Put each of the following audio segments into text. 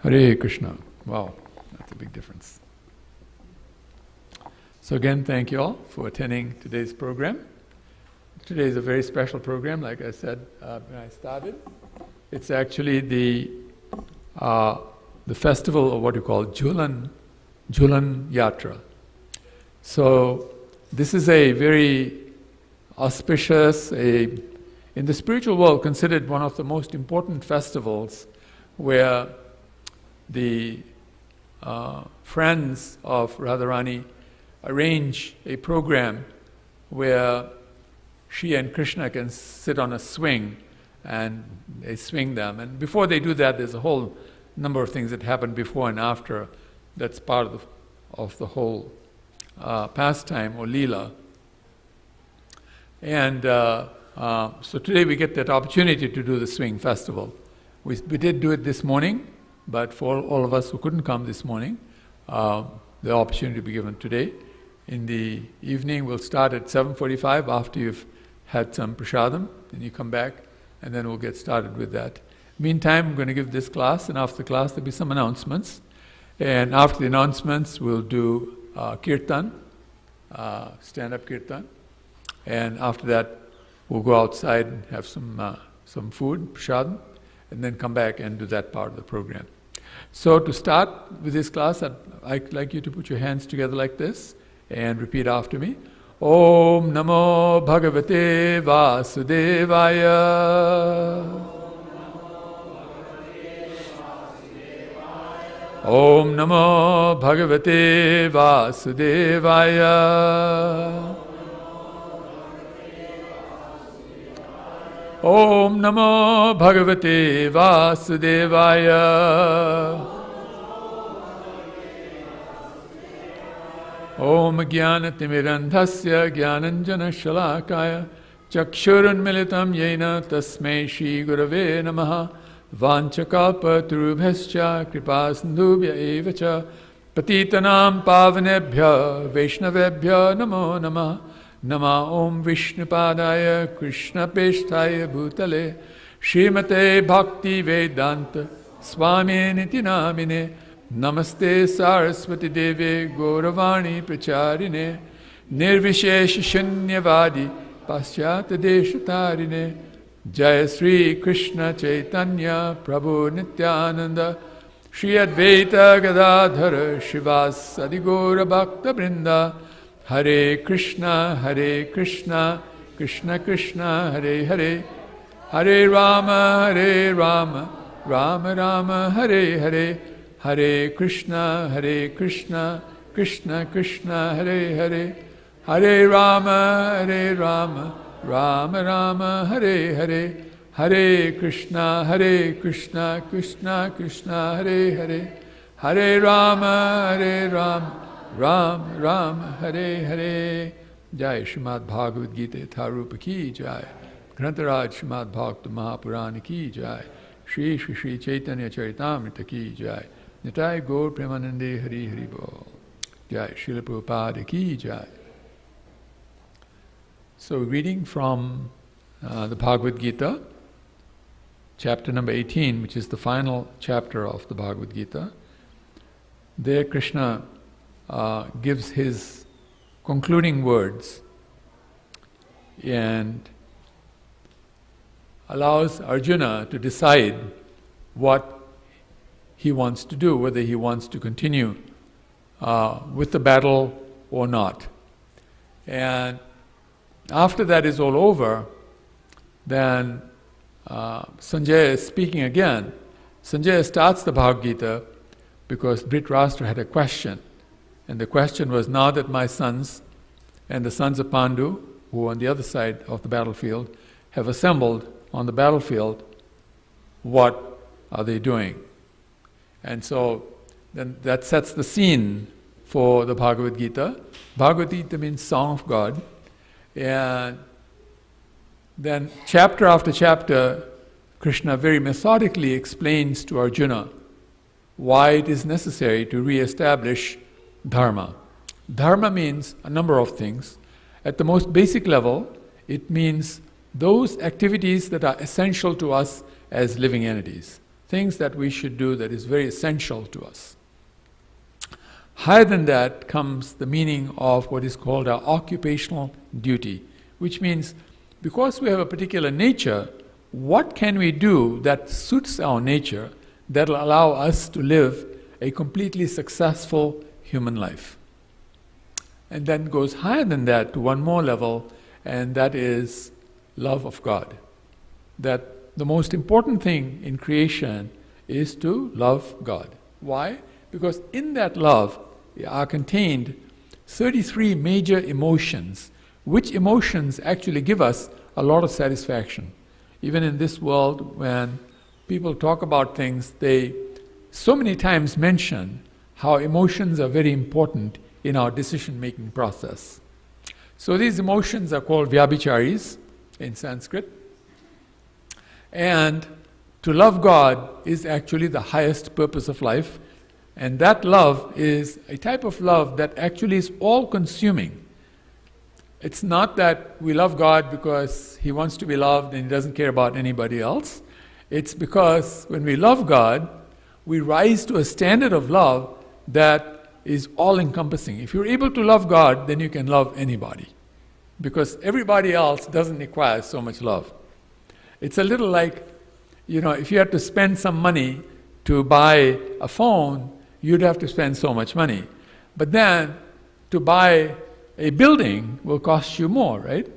Hare Krishna. Wow, that's a big difference. So again, thank you all for attending today's program. Today is a very special program, like I said when I started. It's actually the festival of what you call Jhulan Yatra. So this is a very auspicious, in the spiritual world considered one of the most important festivals, where the friends of Radharani arrange a program where she and Krishna can sit on a swing and they swing them. And before they do that, there's a whole number of things that happen before and after that's part of the whole pastime or leela. And so today we get that opportunity to do the swing festival. We did do it this morning, but for all of us who couldn't come this morning, the opportunity will be given today. In the evening, we'll start at 7:45 after you've had some prasadam, then you come back, and then we'll get started with that. Meantime, I'm going to give this class, and after the class there'll be some announcements. And after the announcements, we'll do kirtan, stand-up kirtan. And after that, we'll go outside and have some food, prasadam, and then come back and do that part of the program. So to start with this class, I'd like you to put your hands together like this and repeat after me. Om Namo Bhagavate Vasudevaya. Om Namo Bhagavate Vasudevaya. Om Namo Bhagavate Vasudevaya. Om Jnanatimirandhasya Jnananjana Shalakaya Chakshurunmilitam Yena Tasmai Shri Gurave Namaha Vanchakalpa Turubhascha Kripasindhubhya Evacha Patitanam Pavanebhya Vaishnavebhya Namo Namaha Nama Om Vishnupadaya Krishna Peshtaya Bhutale Srimate Bhakti Vedanta Swami Niti Namine Namaste Saraswati Deve Gauravani Pracharine Nirvishesha Shunyavadi Paschata Deshatarine Jaya Sri Krishna Chaitanya Prabhu Nityananda Shri Advaita Gadadhara Shivasadi Gaura Bhakta Brinda Hare Krishna, Krishna Krishna, Hare Hare, Hare Rama, Rama Rama, Hare Hare, Hare Krishna, Krishna Krishna, Hare Hare, Hare Rama, Rama Rama, Hare Hare, Hare Krishna, Krishna Krishna, Hare Hare, Hare Rama, Ram, Hare Hare. Jai Srimad Bhagavad Gita Tharupa Ki Jai. Grantaraj Srimad Bhakta Mahapurana Ki Jai. Shri Chaitanya Charitamrita Ki Jai. Nitai Gaur Premanande Hari Hari Bol. Jai Srila Prabhupada Ki Jai. So reading from the Bhagavad Gita, chapter number 18, which is the final chapter of the Bhagavad Gita. There Krishna gives his concluding words and allows Arjuna to decide what he wants to do, whether he wants to continue with the battle or not. And after that is all over, then Sanjaya is speaking again. Sanjaya starts the Bhagavad Gita because Dhritarashtra had a question. And the question was, now that my sons and the sons of Pandu, who are on the other side of the battlefield, have assembled on the battlefield, what are they doing? And so then that sets the scene for the Bhagavad Gita. Bhagavad Gita means Song of God. And then chapter after chapter, Krishna very methodically explains to Arjuna why it is necessary to re-establish Dharma. Dharma means a number of things. At the most basic level, it means those activities that are essential to us as living entities. things that we should do that is very essential to us. Higher than that comes the meaning of what is called our occupational duty, which means because we have a particular nature, what can we do that suits our nature that will allow us to live a completely successful human life? And then goes higher than that to one more level, and that is love of God. That the most important thing in creation is to love God. Why? Because in that love are contained 33 major emotions, which emotions actually give us a lot of satisfaction. Even in this world, when people talk about things, they so many times mention how emotions are very important in our decision-making process. So these emotions are called vyabhicharis in Sanskrit. And to love God is actually the highest purpose of life. And that love is a type of love that actually is all-consuming. It's not that we love God because He wants to be loved and He doesn't care about anybody else. It's because when we love God, we rise to a standard of love that is all-encompassing. If you're able to love God, then you can love anybody, because everybody else doesn't require so much love. It's a little like, if you had to spend some money to buy a phone, you'd have to spend so much money. But then, to buy a building will cost you more, right?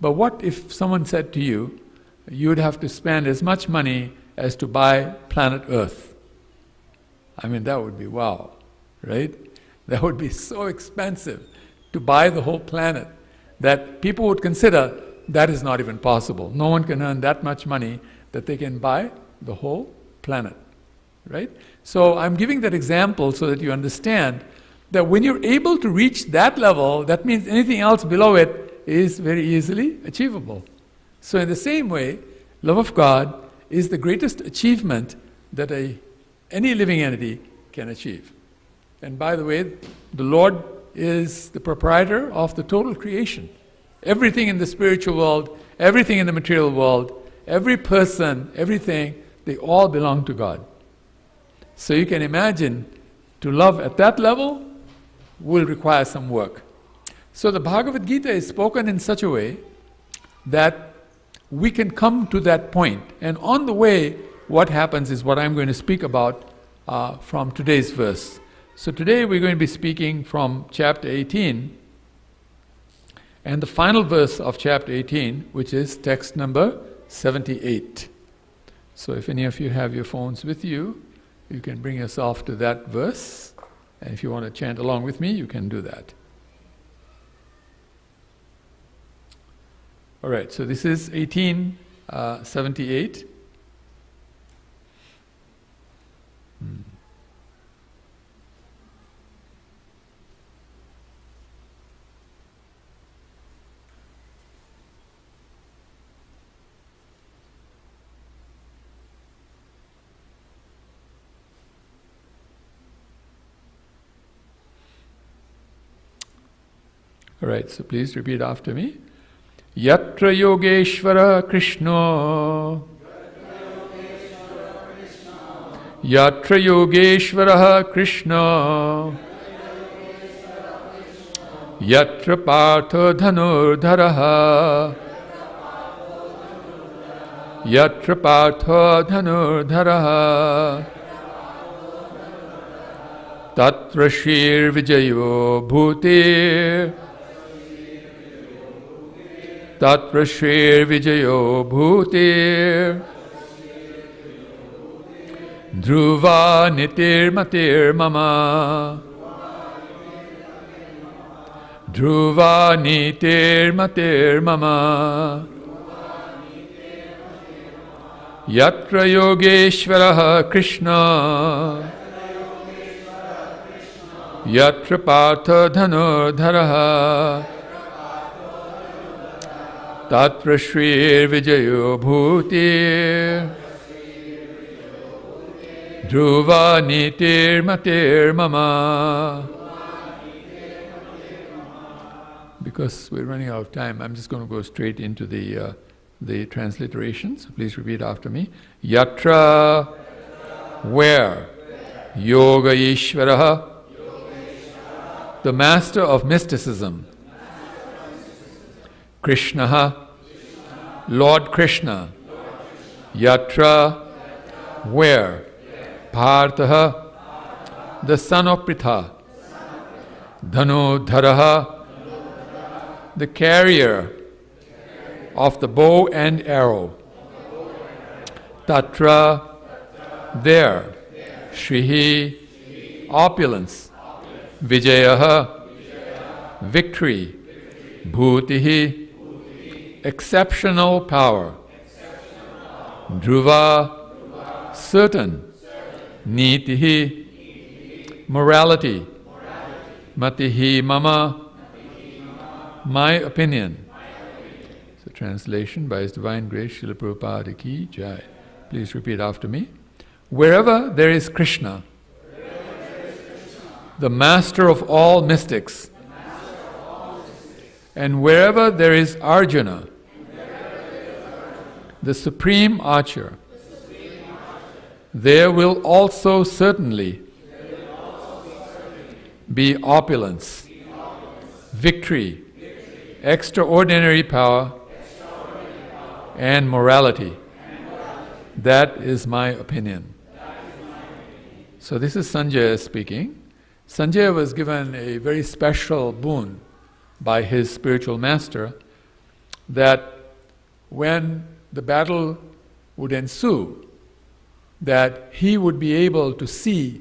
But what if someone said to you, you'd have to spend as much money as to buy planet Earth? I mean, that would be wow, right? That would be so expensive to buy the whole planet that people would consider that is not even possible. No one can earn that much money that they can buy the whole planet, right? So I'm giving that example so that you understand that when you're able to reach that level, that means anything else below it is very easily achievable. So in the same way, love of God is the greatest achievement that any living entity can achieve. And by the way, the Lord is the proprietor of the total creation. Everything in the spiritual world, everything in the material world, every person, everything, they all belong to God. So you can imagine, to love at that level will require some work. So the Bhagavad Gita is spoken in such a way that we can come to that point. And on the way, what happens is what I'm going to speak about from today's verse. So today we're going to be speaking from chapter 18 and the final verse of chapter 18, which is text number 78. So if any of you have your phones with you, you can bring yourself to that verse. And if you want to chant along with me, you can do that. All right, so this is 1878. All right, so please repeat after me. Yatra Yogeshvara Krishna. Yatra Yogeshvara Krishna. Yatra Partha Dhanurdharaha. Yatra Partha Dhanurdharaha. Tatra Shir Vijayo Bhutir. Tatra Shir Vijayo Bhutir. Dhruva Nitir Matir Mama. Dhruva Nitir Matir Mama. Yatra Yogeshvara Krishna. Yatra Partha Dhanurdharaha. Tatra Shri Vijayo Bhutir. Dhruva Nitir Matir Mama. Because we're running out of time, I'm just going to go straight into the the transliteration, so please repeat after me. Yatra, where? Yoga Ishvaraha, the master of mysticism. Krishnaha, Lord Krishna. Yatra, where? Parthaha, the son of Pritha. Dhanudharaha, the carrier of the bow and arrow. Tatra, there. Shrihi, opulence. Vijayaha, victory. Bhutihi, exceptional power. Dhruva, certain. Nitihi, morality. Matihi mama, my opinion. So translation by His Divine Grace Srila Prabhupada Ki Jai. Please repeat after me. Wherever there is Krishna, the master of all mystics, and wherever there is Arjuna, the supreme archer, there will also certainly be opulence, victory, extraordinary power, and morality. That is my opinion. So this is Sanjaya speaking. Sanjaya was given a very special boon by his spiritual master that when the battle would ensue, that he would be able to see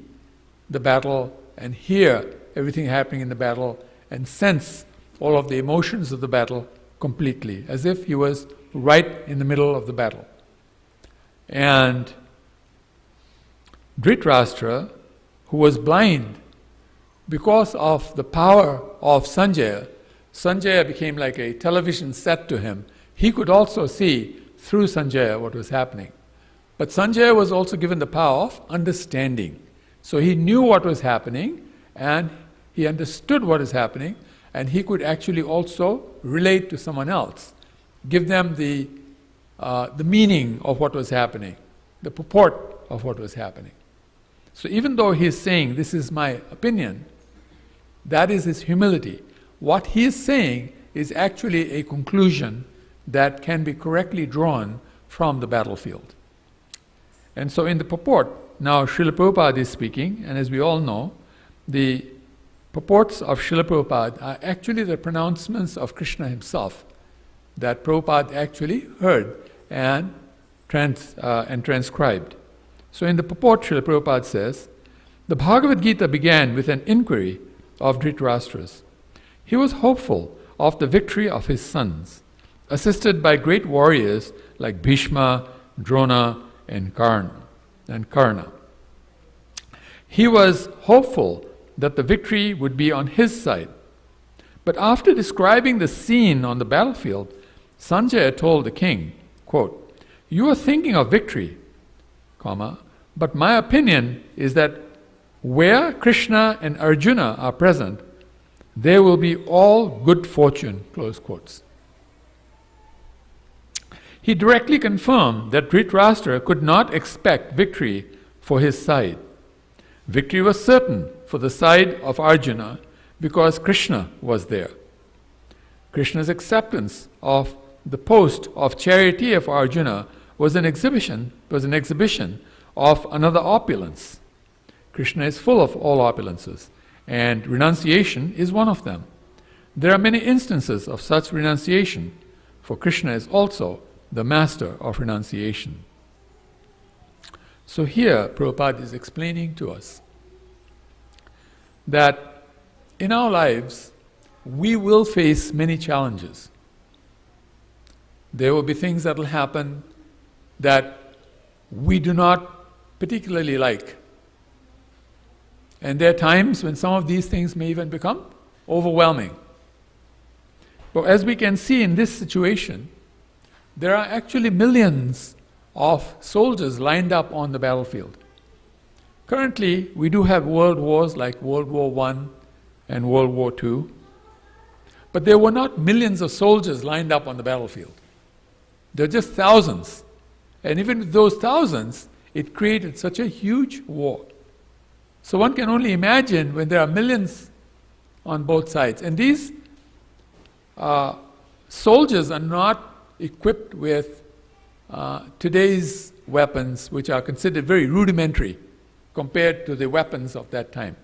the battle and hear everything happening in the battle and sense all of the emotions of the battle completely, as if he was right in the middle of the battle. And Dhritarashtra, who was blind, because of the power of Sanjaya, Sanjaya became like a television set to him. He could also see through Sanjaya what was happening. But Sanjaya was also given the power of understanding. So he knew what was happening, and he understood what is happening, and he could actually also relate to someone else, give them the meaning of what was happening, the purport of what was happening. So even though he is saying, this is my opinion, that is his humility. What he is saying is actually a conclusion that can be correctly drawn from the battlefield. And so in the purport, now Srila Prabhupada is speaking, and as we all know, the purports of Srila Prabhupada are actually the pronouncements of Krishna himself that Prabhupada actually heard and transcribed. So in the purport, Srila Prabhupada says, the Bhagavad Gita began with an inquiry of Dhritarashtra's. He was hopeful of the victory of his sons, assisted by great warriors like Bhishma, Drona, and Karna. He was hopeful that the victory would be on his side. But after describing the scene on the battlefield, Sanjaya told the king, quote, "You are thinking of victory, but my opinion is that where Krishna and Arjuna are present, there will be all good fortune," close quotes. He directly confirmed that Dhritarashtra could not expect victory for his side. Victory was certain for the side of Arjuna because Krishna was there. Krishna's acceptance of the post of charioteer of Arjuna was an exhibition of another opulence. Krishna is full of all opulences, and renunciation is one of them. There are many instances of such renunciation, for Krishna is also the master of renunciation. So here, Prabhupada is explaining to us that in our lives, we will face many challenges. There will be things that will happen that we do not particularly like. And there are times when some of these things may even become overwhelming. But as we can see in this situation, there are actually millions of soldiers lined up on the battlefield. Currently, we do have world wars like World War I and World War II, but there were not millions of soldiers lined up on the battlefield. There are just thousands. And even with those thousands, it created such a huge war. So one can only imagine when there are millions on both sides. And these soldiers are not equipped with today's weapons, which are considered very rudimentary compared to the weapons of that time.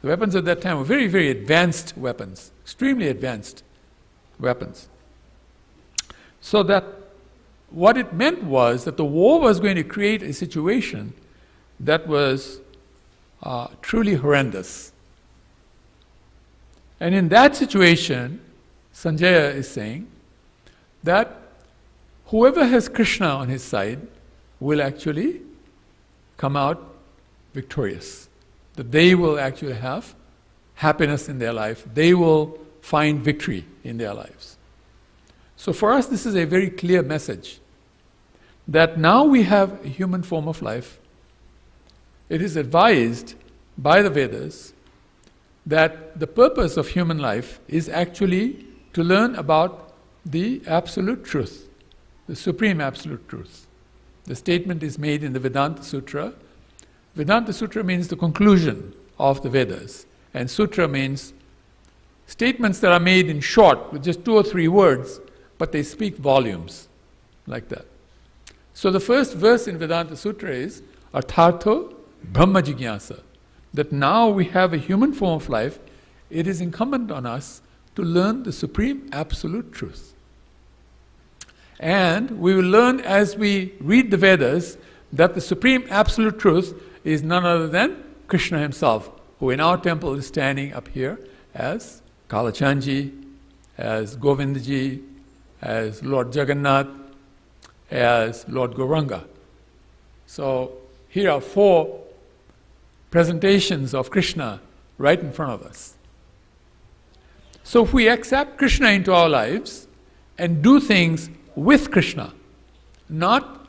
The weapons of that time were very, very advanced weapons, extremely advanced weapons. So that what it meant was that the war was going to create a situation that was truly horrendous. And in that situation, Sanjaya is saying that whoever has Krishna on his side will actually come out victorious. That they will actually have happiness in their life. They will find victory in their lives. So for us, this is a very clear message that now we have a human form of life. It is advised by the Vedas that the purpose of human life is actually to learn about the absolute truth, the supreme absolute truth. The statement is made in the Vedanta Sutra. Vedanta Sutra means the conclusion of the Vedas, and Sutra means statements that are made in short with just 2 or 3 words, but they speak volumes, like that. So the first verse in Vedanta Sutra is Arthartho Brahma Jigyasa, that now we have a human form of life, it is incumbent on us to learn the supreme absolute truth. And we will learn as we read the Vedas that the supreme absolute truth is none other than Krishna himself, who in our temple is standing up here as Kalachandji, as Govindaji, as Lord Jagannath, as Lord Gauranga. So here are 4 presentations of Krishna right in front of us. So if we accept Krishna into our lives and do things with Krishna, not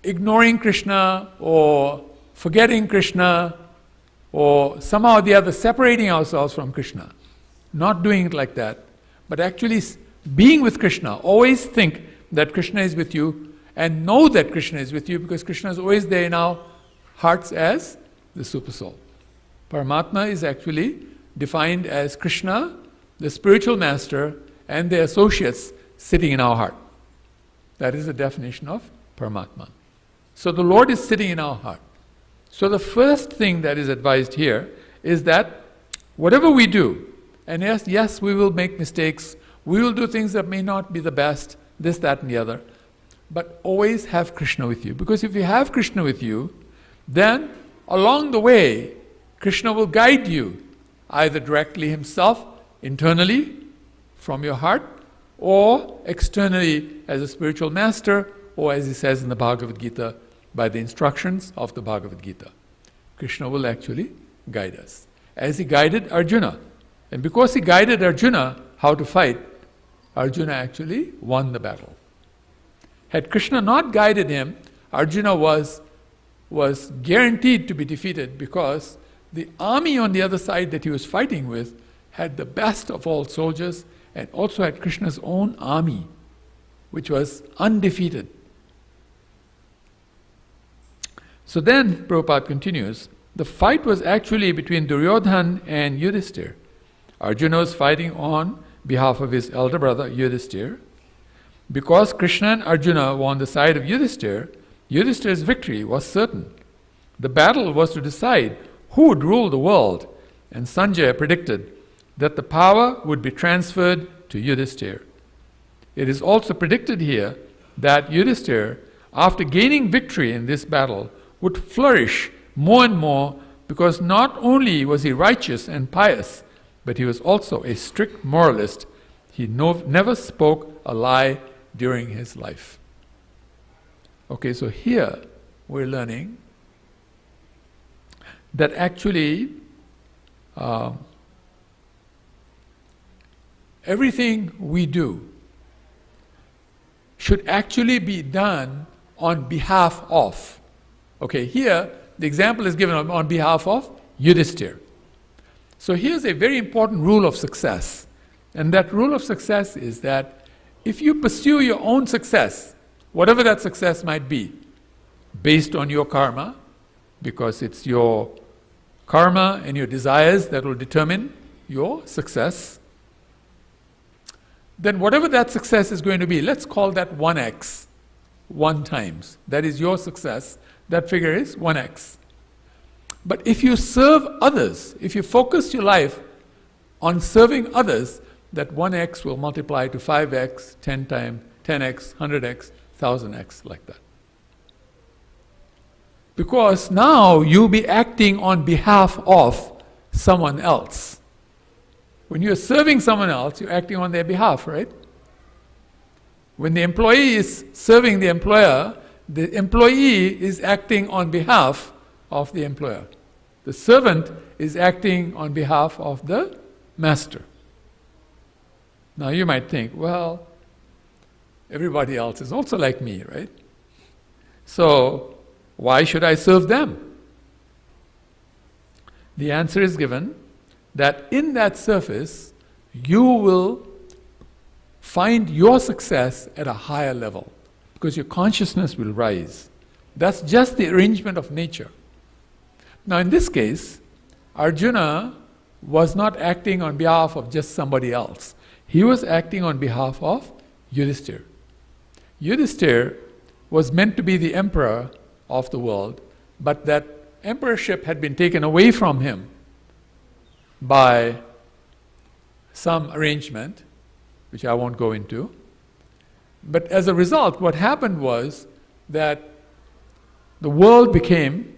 ignoring Krishna or forgetting Krishna or somehow or the other separating ourselves from Krishna, not doing it like that, but actually being with Krishna. Always think that Krishna is with you and know that Krishna is with you, because Krishna is always there in our hearts as the Supersoul. Paramatma is actually defined as Krishna, the spiritual master, and the associates sitting in our heart. That is the definition of Paramatma. So the Lord is sitting in our heart. So the first thing that is advised here is that whatever we do, and yes, we will make mistakes, we will do things that may not be the best, this, that, and the other, but always have Krishna with you. Because if you have Krishna with you, then along the way, Krishna will guide you, either directly himself, internally, from your heart, or externally as a spiritual master, or as he says in the Bhagavad Gita, by the instructions of the Bhagavad Gita. Krishna will actually guide us, as he guided Arjuna. And because he guided Arjuna how to fight, Arjuna actually won the battle. Had Krishna not guided him, Arjuna was guaranteed to be defeated, because the army on the other side that he was fighting with had the best of all soldiers and also had Krishna's own army, which was undefeated. So then, Prabhupada continues, the fight was actually between Duryodhana and Yudhishthira. Arjuna was fighting on behalf of his elder brother Yudhishthira. Because Krishna and Arjuna were on the side of Yudhishthira, Yudhishthira's victory was certain. The battle was to decide who would rule the world, and Sanjaya predicted that the power would be transferred to Yudhishthira. It is also predicted here that Yudhishthira, after gaining victory in this battle, would flourish more and more, because not only was he righteous and pious, but he was also a strict moralist. He never spoke a lie during his life. Okay, so here we're learning that actually everything we do should actually be done on behalf of. Okay, here the example is given on behalf of Yudhishthira. So here's a very important rule of success. And that rule of success is that if you pursue your own success, whatever that success might be, based on your karma, because it's your karma and your desires that will determine your success, then whatever that success is going to be, let's call that 1x, 1 times. That is your success. That figure is 1x. But if you serve others, if you focus your life on serving others, that 1x will multiply to 5x, 10 times, 10x, 100x, 1000x, like that. Because now you'll be acting on behalf of someone else. When you're serving someone else, you're acting on their behalf, right? When the employee is serving the employee is acting on behalf of the employer. The servant is acting on behalf of the master. Now you might think, well, everybody else is also like me, right? So, why should I serve them? The answer is given that in that surface, you will find your success at a higher level because your consciousness will rise. That's just the arrangement of nature. Now in this case, Arjuna was not acting on behalf of just somebody else. He was acting on behalf of Yudhishthira. Yudhishthira was meant to be the emperor of the world, but that emperorship had been taken away from him by some arrangement, which I won't go into. But as a result, what happened was that the world became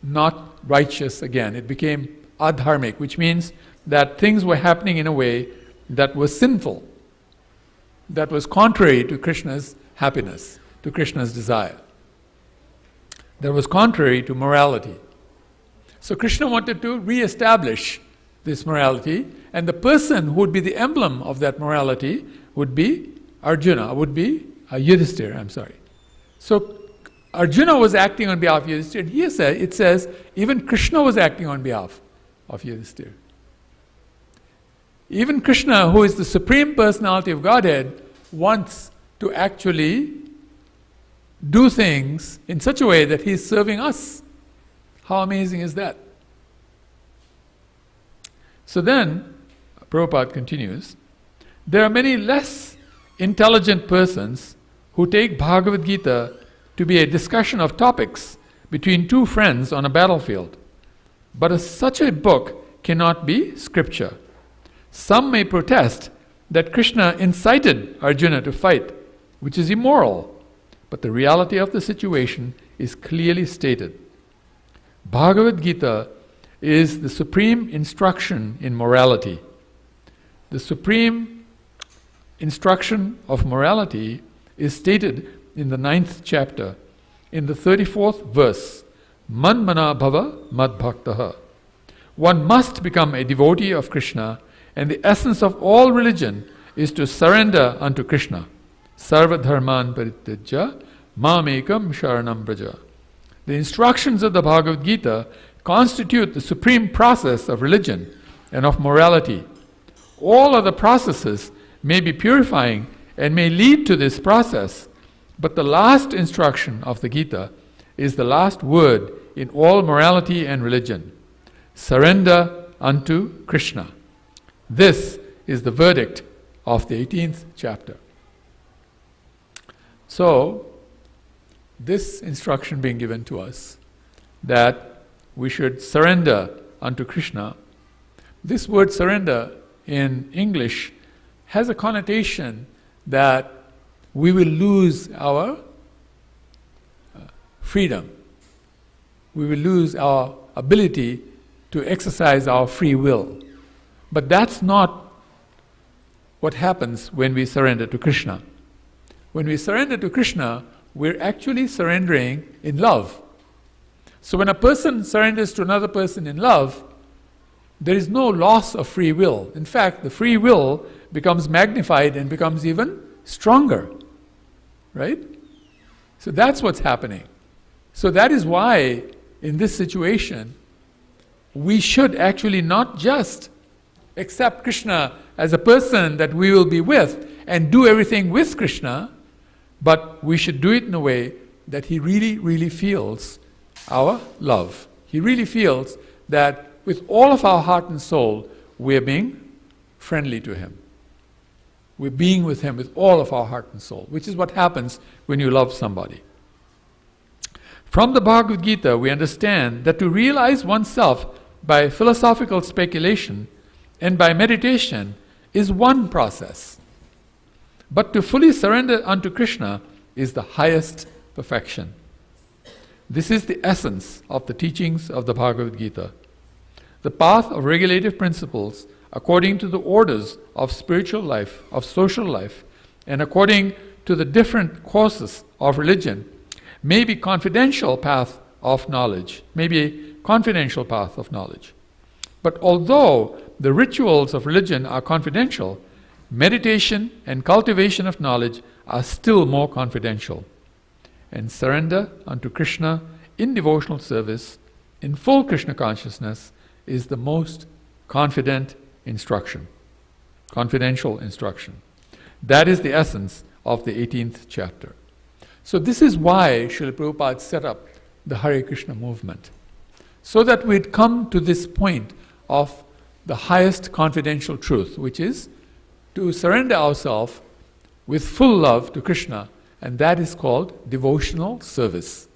not righteous again. It became adharmic, which means that things were happening in a way that was sinful, that was contrary to Krishna's happiness, to Krishna's desire, that was contrary to morality. So Krishna wanted to re-establish this morality, and the person who would be the emblem of that morality would be Arjuna, would be Yudhishthira, I'm sorry. So Arjuna was acting on behalf of Yudhishthira, and here it says even Krishna was acting on behalf of Yudhishthira. Even Krishna, who is the Supreme Personality of Godhead, wants to actually do things in such a way that he is serving us. How amazing is that? So then, Prabhupada continues, there are many less intelligent persons who take Bhagavad Gita to be a discussion of topics between two friends on a battlefield. But such a book cannot be scripture. Some may protest that Krishna incited Arjuna to fight, which is immoral, but the reality of the situation is clearly stated. Bhagavad Gita is the supreme instruction in morality. The supreme instruction of morality is stated in the 9th chapter, in the 34th verse, Manmana bhava mad bhaktaha. One must become a devotee of Krishna, and the essence of all religion is to surrender unto Krishna. Sarva dharman parityajya mamekam sharanam braja. The instructions of the Bhagavad Gita constitute the supreme process of religion and of morality. All other processes may be purifying and may lead to this process, but the last instruction of the Gita is the last word in all morality and religion. Surrender unto Krishna. This is the verdict of the 18th chapter. So, this instruction being given to us, that we should surrender unto Krishna. This word surrender in English has a connotation that we will lose our freedom. We will lose our ability to exercise our free will. But that's not what happens when we surrender to Krishna. When we surrender to Krishna, we're actually surrendering in love. So when a person surrenders to another person in love, there is no loss of free will. In fact, the free will becomes magnified and becomes even stronger. Right? So that's what's happening. So that is why, in this situation, we should actually not just accept Krishna as a person that we will be with and do everything with Krishna, but we should do it in a way that he really, really feels our love. He really feels that with all of our heart and soul, we're being friendly to him. We're being with him with all of our heart and soul, which is what happens when you love somebody. From the Bhagavad Gita, we understand that to realize oneself by philosophical speculation and by meditation is one process. But to fully surrender unto Krishna is the highest perfection. This is the essence of the teachings of the Bhagavad Gita. The path of regulative principles according to the orders of spiritual life, of social life, and according to the different courses of religion may be confidential path of knowledge, But although the rituals of religion are confidential, meditation and cultivation of knowledge are still more confidential. And surrender unto Krishna in devotional service, in full Krishna consciousness, is the most confidential instruction. That is the essence of the 18th chapter. So this is why Srila Prabhupada set up the Hare Krishna movement, so that we'd come to this point of the highest confidential truth, which is to surrender ourselves with full love to Krishna, and that is called devotional service.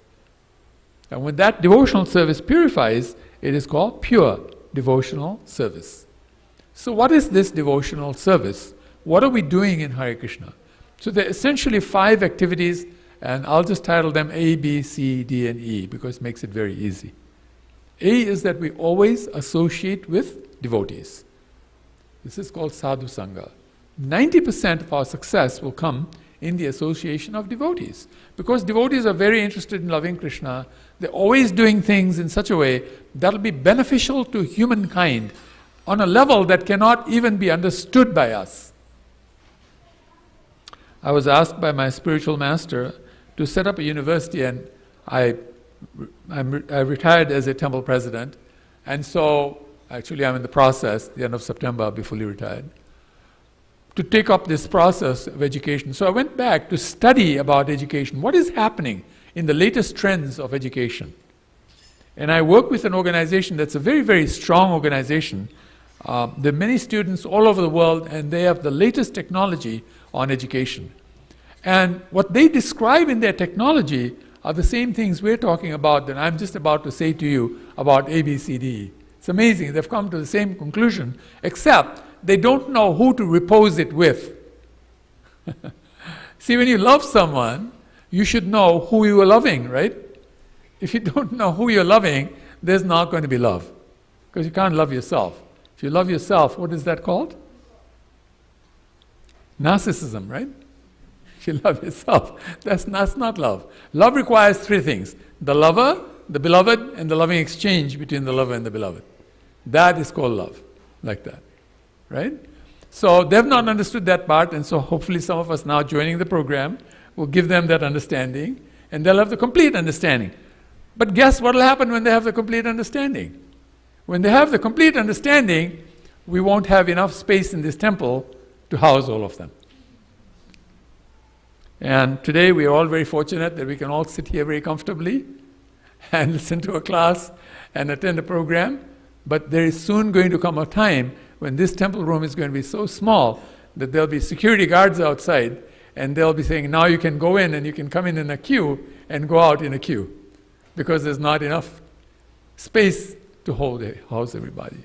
And when that devotional service purifies, it is called pure devotional service. So what is this devotional service? What are we doing in Hare Krishna? So there are essentially 5 activities, and I'll just title them A, B, C, D, and E, because it makes it very easy. A is that we always associate with devotees. This is called sadhu sangha. 90% of our success will come in the association of devotees, because devotees are very interested in loving Krishna. They're always doing things in such a way that will be beneficial to humankind on a level that cannot even be understood by us. I was asked by my spiritual master to set up a university, and I retired as a temple president, and so actually I'm in the process, the end of September I'll be fully retired, to take up this process of education. So I went back to study about education. What is happening in the latest trends of education? And I work with an organization that's a very, very strong organization. There are many students all over the world, and they have the latest technology on education. And what they describe in their technology are the same things we're talking about that I'm just about to say to you about A, B, C, D. It's amazing. They've come to the same conclusion, except they don't know who to repose it with. See, when you love someone, you should know who you are loving, right? If you don't know who you're loving, there's not going to be love, because you can't love yourself. If you love yourself, what is that called? Narcissism, right? If you love yourself, that's not love. Love requires 3 things: the lover, the beloved, and the loving exchange between the lover and the beloved. That is called love, like that, right? So they've not understood that part, and so hopefully some of us now joining the program will give them that understanding, and they'll have the complete understanding. But guess what will happen when they have the complete understanding? When they have the complete understanding, we won't have enough space in this temple to house all of them. And today we are all very fortunate that we can all sit here very comfortably and listen to a class and attend a program. But there is soon going to come a time when this temple room is going to be so small that there'll be security guards outside, and they'll be saying, now you can go in and you can come in a queue and go out in a queue, because there's not enough space to house everybody.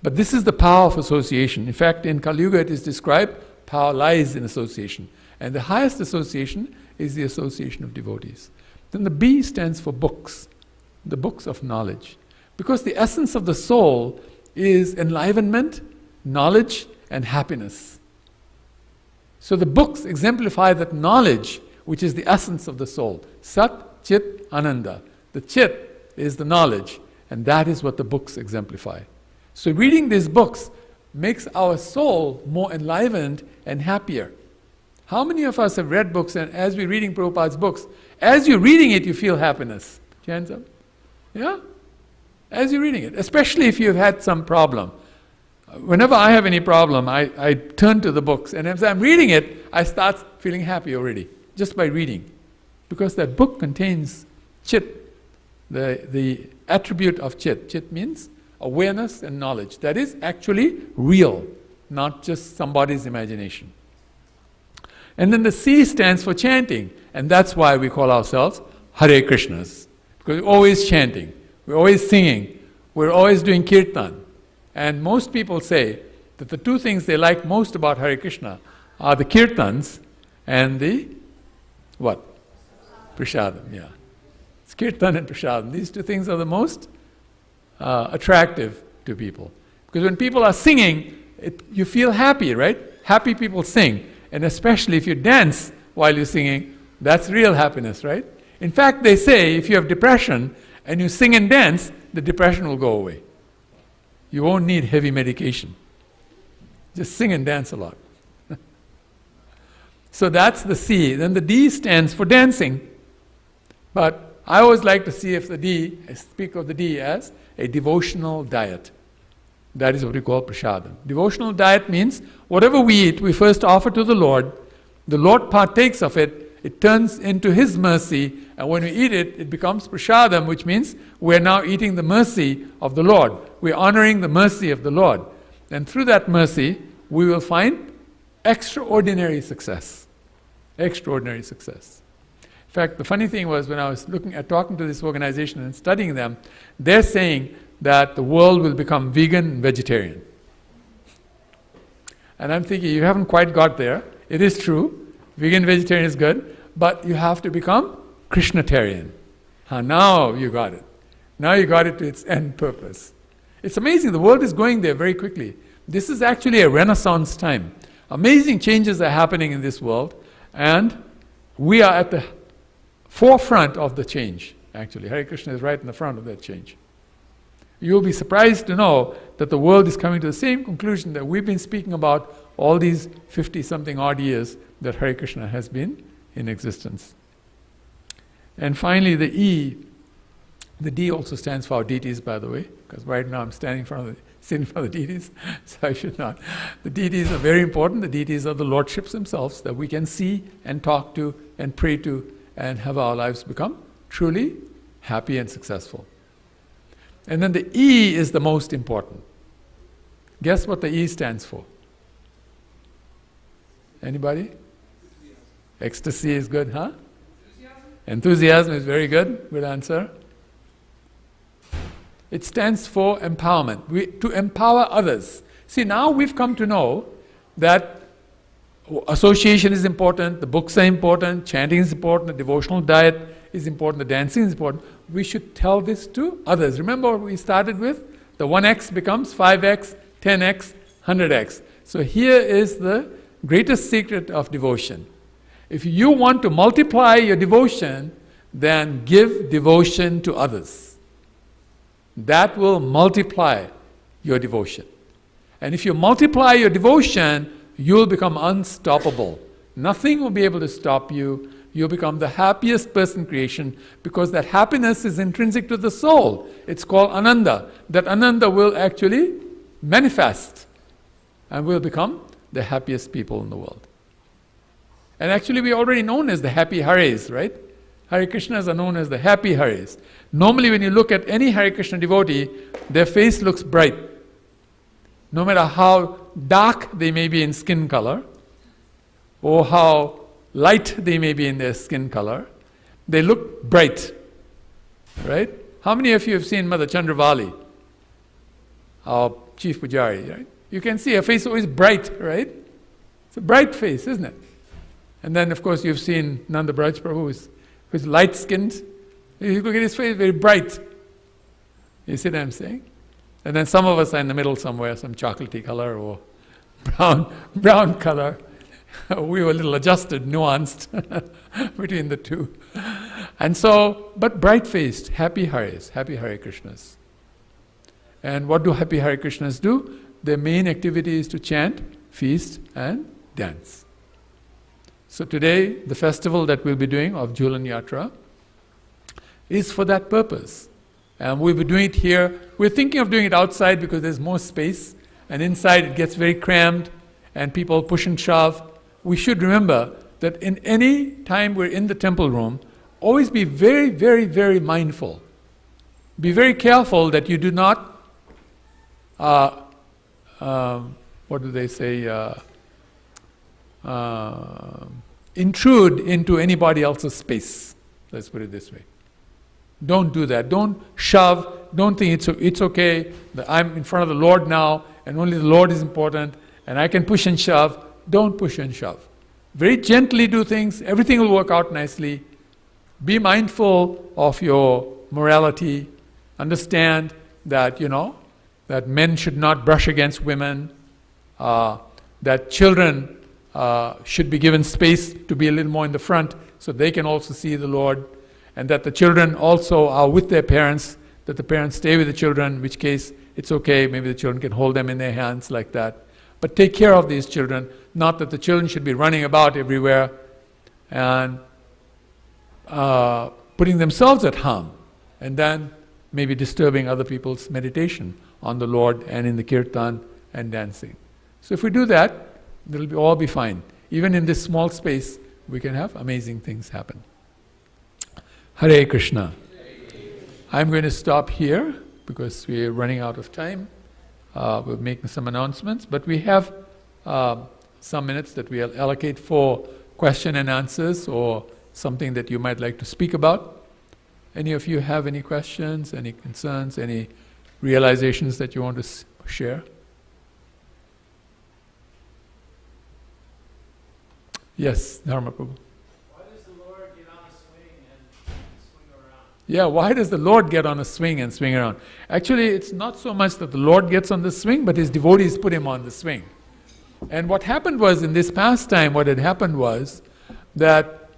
But this is the power of association. In fact, in Kali Yuga it is described, power lies in association. And the highest association is the association of devotees. Then the B stands for books, the books of knowledge. Because the essence of the soul is enlivenment, knowledge, and happiness. So the books exemplify that knowledge, which is the essence of the soul. Sat, Chit, Ananda. The Chit is the knowledge, and that is what the books exemplify. So reading these books makes our soul more enlivened and happier. How many of us have read books, and as we're reading Prabhupada's books, as you're reading it, you feel happiness? Hands up. Yeah? As you're reading it, especially if you've had some problem. Whenever I have any problem, I turn to the books, and as I'm reading it, I start feeling happy already, just by reading. Because that book contains chit, the attribute of chit. Chit means awareness and knowledge. That is actually real, not just somebody's imagination. And then the C stands for chanting, and that's why we call ourselves Hare Krishnas. Because we're always chanting, we're always singing, we're always doing kirtan. And most people say that the two things they like most about Hare Krishna are the kirtans and the what? Prasadam, yeah. It's kirtan and prasadam. These two things are the most attractive to people. Because when people are singing, you feel happy, right? Happy people sing. And especially if you dance while you're singing, that's real happiness, right? In fact, they say if you have depression and you sing and dance, the depression will go away. You won't need heavy medication. Just sing and dance a lot. So that's the C. Then the D stands for dancing. But I always like to see if the D, I speak of the D as a devotional diet. That is what we call prasadam. Devotional diet means whatever we eat, we first offer to the Lord partakes of it, it turns into His mercy, and when we eat it, it becomes prasadam, which means we're now eating the mercy of the Lord. We're honoring the mercy of the Lord. And through that mercy, we will find extraordinary success. Extraordinary success. In fact, the funny thing was when I was talking to this organization and studying them, they're saying that the world will become vegan and vegetarian. And I'm thinking, you haven't quite got there. It is true. Vegan, vegetarian is good, but you have to become Krishnatarian. Now you got it. Now you got it to its end purpose. It's amazing. The world is going there very quickly. This is actually a renaissance time. Amazing changes are happening in this world, and we are at the forefront of the change, actually. Hare Krishna is right in the front of that change. You'll be surprised to know that the world is coming to the same conclusion that we've been speaking about all these 50-something odd years that Hare Krishna has been in existence. And finally, the E, the D also stands for our deities, by the way, because right now I'm sitting in front of the deities, so I should not. The deities are very important. The deities are the lordships themselves that we can see and talk to and pray to and have our lives become truly happy and successful. And then the E is the most important. Guess what the E stands for? Anybody? Ecstasy is good, huh? Enthusiasm is very good. Good answer. It stands for empowerment. To empower others. See, now we've come to know that association is important, the books are important, chanting is important, the devotional diet is important, the dancing is important. We should tell this to others. Remember what we started with? The 1x becomes 5x, 10x, 100x. So here is the greatest secret of devotion. If you want to multiply your devotion, then give devotion to others. That will multiply your devotion. And if you multiply your devotion, you'll become unstoppable. Nothing will be able to stop you. You'll become the happiest person in creation because that happiness is intrinsic to the soul. It's called Ananda. That Ananda will actually manifest and will become the happiest people in the world. And actually we're already known as the happy Hares, right? Hare Krishnas are known as the happy Hares. Normally when you look at any Hare Krishna devotee, their face looks bright. No matter how dark they may be in skin color, or how light they may be in their skin color, they look bright, right? How many of you have seen Mother Chandravali, our chief pujari, right? You can see her face always bright, right? It's a bright face, isn't it? And then of course you've seen Nanda Braj Prabhu, who's light-skinned. You look at his face, very bright. You see what I'm saying? And then some of us are in the middle somewhere, some chocolatey color or brown color. We were a little adjusted, nuanced between the two. And so, but bright-faced, happy Hares, happy Hare Krishnas. And what do happy Hare Krishnas do? Their main activity is to chant, feast and dance. So today, the festival that we'll be doing of Jhulan Yatra is for that purpose. And we'll be doing it here. We're thinking of doing it outside because there's more space and inside it gets very crammed, and people push and shove. We should remember that in any time we're in the temple room, always be very, very, very mindful. Be very careful that you do not, what do they say, intrude into anybody else's space. Let's put it this way. Don't do that. Don't shove. Don't think it's okay that I'm in front of the Lord now and only the Lord is important and I can push and shove. Don't push and shove. Very gently do things. Everything will work out nicely. Be mindful of your morality. Understand that, that men should not brush against women. That children should be given space to be a little more in the front so they can also see the Lord. And that the children also are with their parents, that the parents stay with the children, in which case it's okay, maybe the children can hold them in their hands like that. But take care of these children, not that the children should be running about everywhere and putting themselves at harm, and then maybe disturbing other people's meditation on the Lord and in the kirtan and dancing. So if we do that, it'll all be fine. Even in this small space, we can have amazing things happen. Hare Krishna. I'm going to stop here because we're running out of time. We'll make some announcements, but we have some minutes that we'll allocate for question and answers or something that you might like to speak about. Any of you have any questions, any concerns, any realizations that you want to share? Yes, Dharma Prabhu. Why does the Lord get on a swing and swing around? Yeah, why does the Lord get on a swing and swing around? Actually, it's not so much that the Lord gets on the swing, but his devotees put him on the swing. And what happened was, in this pastime, what had happened was that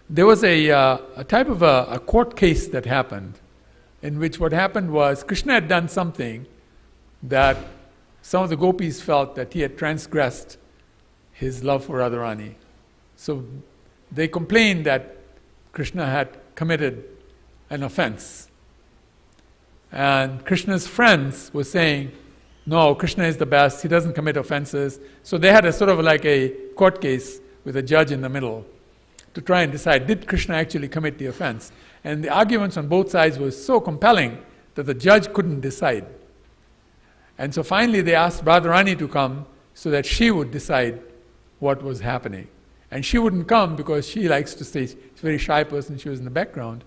there was a type of a court case that happened, in which what happened was Krishna had done something that some of the gopis felt that he had transgressed his love for Radharani. So they complained that Krishna had committed an offense. And Krishna's friends were saying, no, Krishna is the best, he doesn't commit offenses. So they had a sort of like a court case with a judge in the middle to try and decide, did Krishna actually commit the offense? And the arguments on both sides were so compelling that the judge couldn't decide. And so finally they asked Radharani to come so that she would decide what was happening. And she wouldn't come because she likes to stay, she's a very shy person, she was in the background.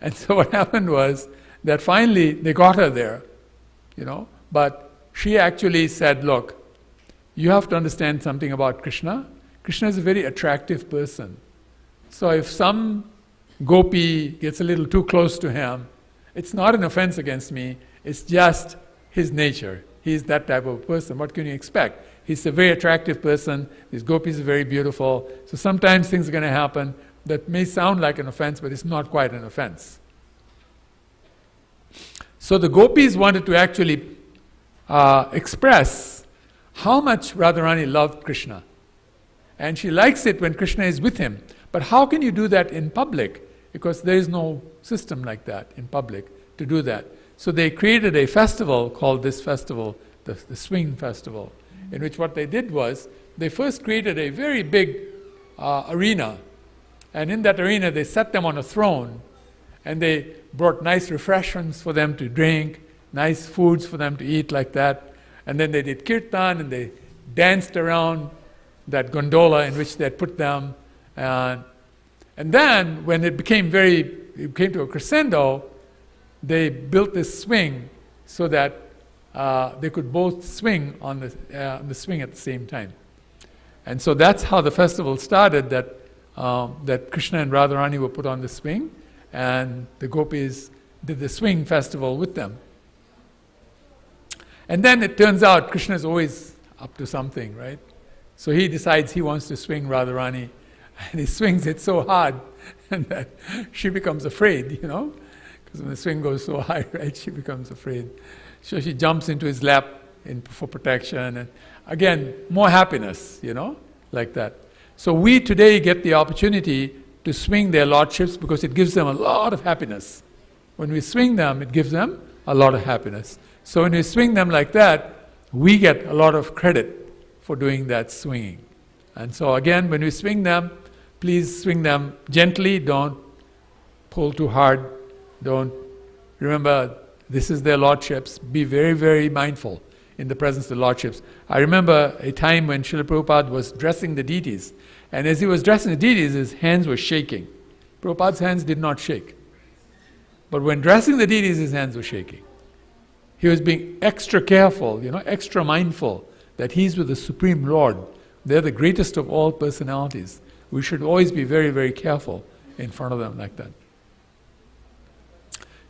And so what happened was that finally they got her there, but she actually said, look, you have to understand something about Krishna. Krishna is a very attractive person. So if some gopi gets a little too close to him, it's not an offense against me, it's just his nature. He's that type of person. What can you expect? He's a very attractive person, these gopis are very beautiful, so sometimes things are going to happen that may sound like an offense, but it's not quite an offense. So the gopis wanted to actually express how much Radharani loved Krishna. And she likes it when Krishna is with him. But how can you do that in public? Because there is no system like that in public to do that. So they created a festival called this festival, the Swing Festival, in which what they did was, they first created a very big arena. And in that arena they set them on a throne. And they brought nice refreshments for them to drink, nice foods for them to eat like that. And then they did kirtan and they danced around that gondola in which they had put them. And then when it came to a crescendo, they built this swing so that they could both swing on the swing at the same time. And so that's how the festival started, that Krishna and Radharani were put on the swing, and the gopis did the swing festival with them. And then it turns out Krishna is always up to something, right? So he decides he wants to swing Radharani, and he swings it so hard that she becomes afraid, because when the swing goes so high, right, she becomes afraid. So she jumps into his lap for protection, and again, more happiness, like that. So we today get the opportunity to swing their lordships because it gives them a lot of happiness. When we swing them, it gives them a lot of happiness. So when we swing them like that, we get a lot of credit for doing that swinging. And so again, when we swing them, please swing them gently, don't pull too hard, don't, remember, this is their lordships, be very, very mindful in the presence of the lordships. I remember a time when Srila Prabhupada was dressing the deities, and as he was dressing the deities, his hands were shaking. Prabhupada's hands did not shake. But when dressing the deities, his hands were shaking. He was being extra careful, extra mindful that he's with the Supreme Lord. They're the greatest of all personalities. We should always be very, very careful in front of them like that.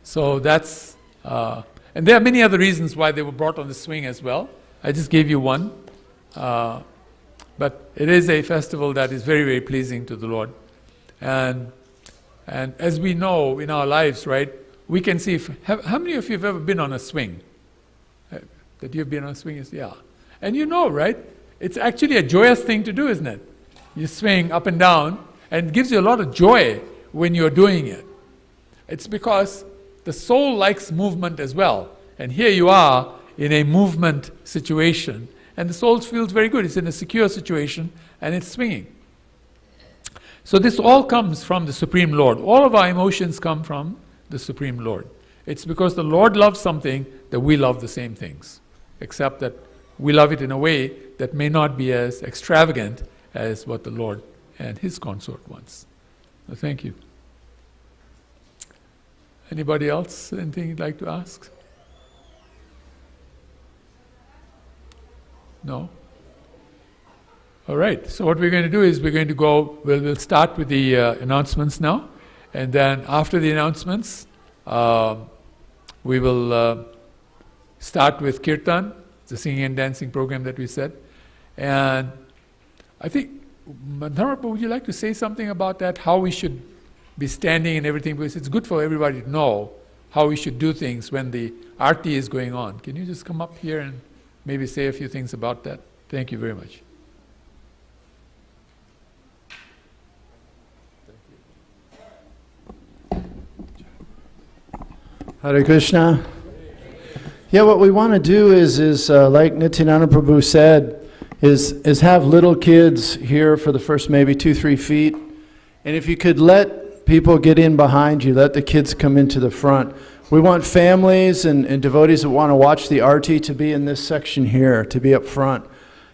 So that's, and there are many other reasons why they were brought on the swing as well. I just gave you one. But it is a festival that is very, very pleasing to the Lord. And as we know in our lives, right, we can see, how many of you have ever been on a swing? That you've been on a swing? Yeah. And right, it's actually a joyous thing to do, isn't it? You swing up and down, and it gives you a lot of joy when you're doing it. It's because the soul likes movement as well. And here you are in a movement situation, and the soul feels very good. It's in a secure situation, and it's swinging. So this all comes from the Supreme Lord. All of our emotions come from the Supreme Lord. It's because the Lord loves something that we love the same things, except that we love it in a way that may not be as extravagant as what the Lord and His consort wants. So thank you. Anybody else? Anything you'd like to ask? No? All right, so what we're going to do is we're going to go, we'll start with the announcements now, and then after the announcements, we will start with Kirtan, the singing and dancing program that we said. And I think, Madhurapa, would you like to say something about that, how we should be standing and everything, because it's good for everybody to know how we should do things when the arti is going on. Can you just come up here and maybe say a few things about that? Thank you very much. Hare Krishna. Yeah, what we want to do is like Nityananda Prabhu said, is have little kids here for the first maybe 2-3 feet. And if you could let people get in behind you, let the kids come into the front. We want families and devotees that want to watch the arti to be in this section here, to be up front.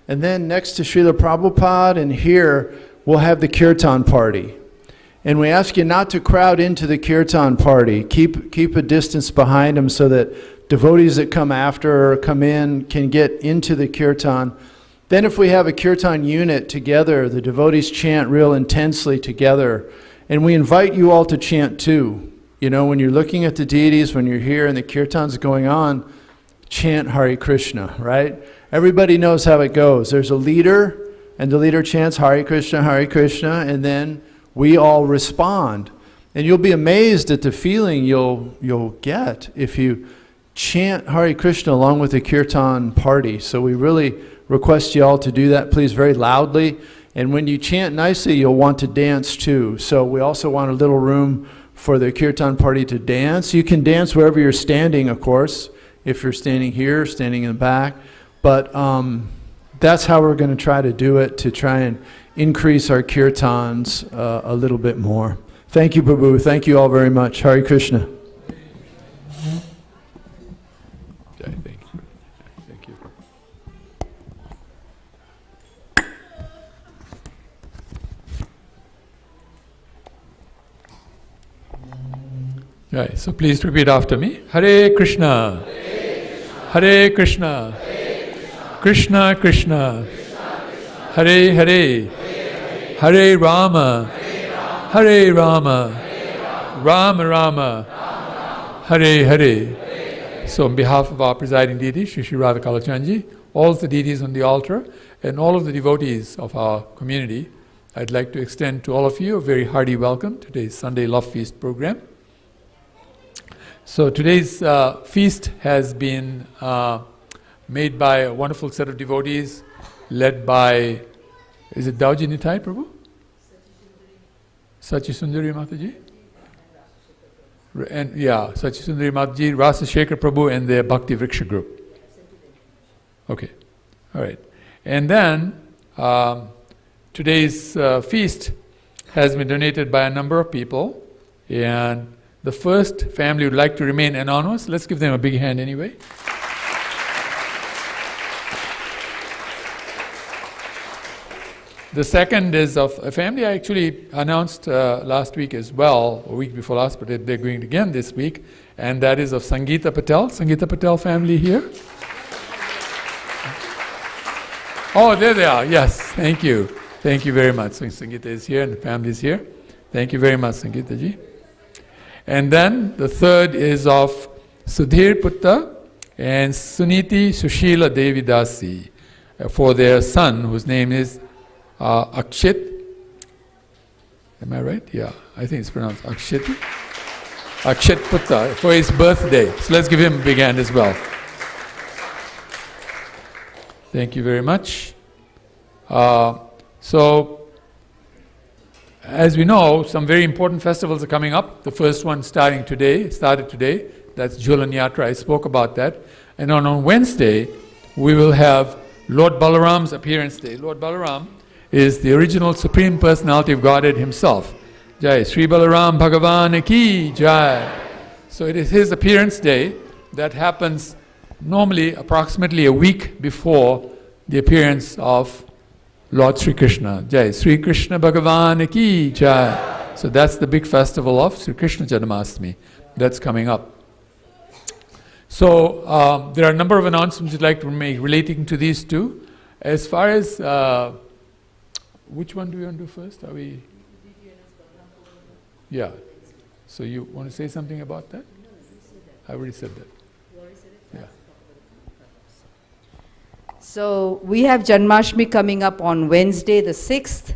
And then next to Srila Prabhupada and here, we'll have the kirtan party. And we ask you not to crowd into the kirtan party. Keep a distance behind them so that devotees that come after or come in can get into the kirtan. Then if we have a kirtan unit together, the devotees chant real intensely together. And we invite you all to chant too. When you're looking at the deities, when you're here and the kirtan's going on, chant Hare Krishna, right? Everybody knows how it goes. There's a leader, and the leader chants Hare Krishna, and then we all respond. And you'll be amazed at the feeling you'll get if you chant Hare Krishna along with the kirtan party. So we really request you all to do that, please, very loudly. And when you chant nicely, you'll want to dance too. So we also want a little room for the kirtan party to dance. You can dance wherever you're standing, of course. If you're standing here, standing in the back. But that's how we're going to try to do it, to try and increase our kirtans a little bit more. Thank you, Prabhu. Thank you all very much. Hare Krishna. Thank you. Thank you. Right, so please repeat after me. Hare Krishna. Hare Krishna. Krishna Krishna. Hare Hare. Hare Rama. Hare Rama. Rama Rama. Hare Hare. So on behalf of our presiding deity, Shri Shri Radha Kalachandji, all the deities on the altar, and all of the devotees of our community, I'd like to extend to all of you a very hearty welcome to today's Sunday Love Feast program. So today's feast has been made by a wonderful set of devotees led by, is it Dauji Nitai Prabhu? Sachi Sundari Mataji? And yeah, Sachisundari Mataji, Rasa Shekhar Prabhu and their Bhakti Vriksha group. Okay, all right. And then today's feast has been donated by a number of people, and the first family would like to remain anonymous. Let's give them a big hand anyway. The second is of a family I actually announced last week as well, a week before last, but they're going again this week, and that is of Sangeeta Patel. Sangeeta Patel family here. Oh, there they are. Yes, thank you. Thank you very much. So Sangeeta is here and the family is here. Thank you very much, Sangeeta ji. And then the third is of Sudhir Putta and Suniti Sushila Devi Dasi for their son, whose name is Akshit. Am I right? Yeah, I think it's pronounced Akshit. Akshit Putta for his birthday. So let's give him a big hand as well. Thank you very much. So, as we know, some very important festivals are coming up. The first one started today. That's Jhulan Yatra. I spoke about that. And on Wednesday, we will have Lord Balaram's appearance day. Lord Balaram is the original Supreme Personality of Godhead himself. Jai Sri Balaram Bhagavan Ki Jai. So it is his appearance day that happens normally approximately a week before the appearance of Lord Sri Krishna. Jai Sri Krishna Bhagavan Ki Jai. So that's the big festival of Sri Krishna Janmashtami that's coming up. So there are a number of announcements you'd like to make relating to these two. As far as which one do we want to do first? Are we? Yeah. So you want to say something about that? I already said that. Yeah. So we have Janmashtami coming up on Wednesday the 6th,